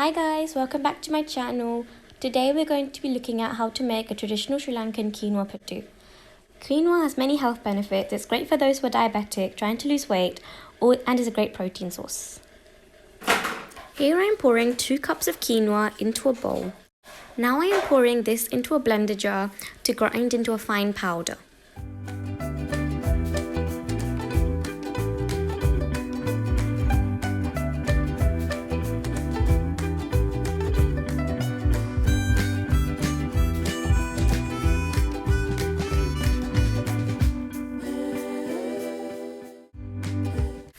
Hi guys, welcome back to my channel. Today we're going to be looking at how to make a traditional Sri Lankan quinoa puttu. Quinoa has many health benefits. It's great for those who are diabetic, trying to lose weight, and is a great protein source. Here I am pouring 2 cups of quinoa into a bowl. Now I am pouring this into a blender jar to grind into a fine powder.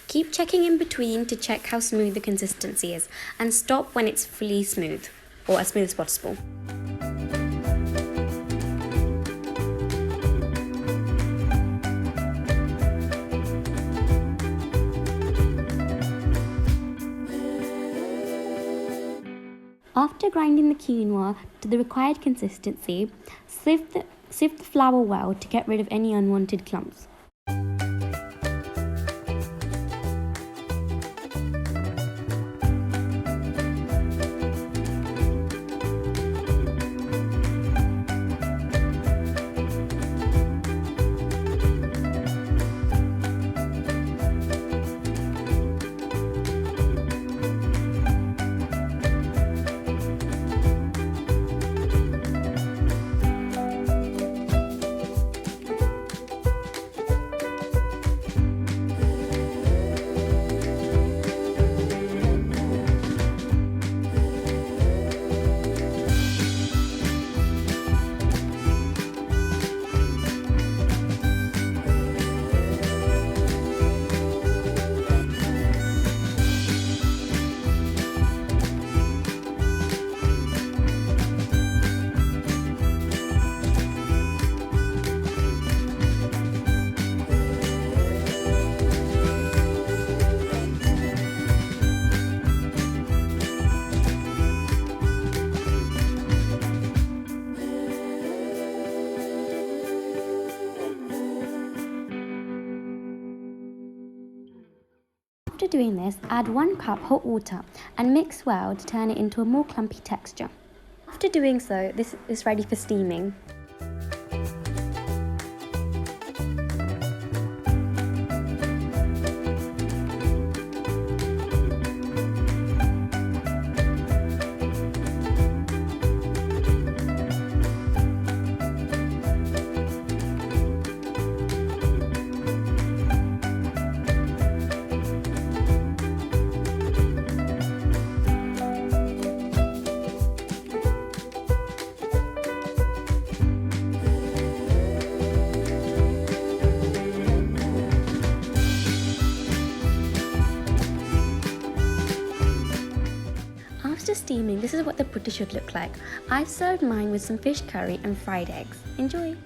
Keep checking in between to check how smooth the consistency is, and stop when it's fully smooth, or as smooth as possible. After grinding the quinoa to the required consistency, sieve the flour well to get rid of any unwanted clumps. After doing this, add 1 cup hot water and mix well to turn it into a more clumpy texture. After doing so, this is ready for steaming. After steaming, this is what the puttu should look like. I've served mine with some fish curry and fried eggs. Enjoy!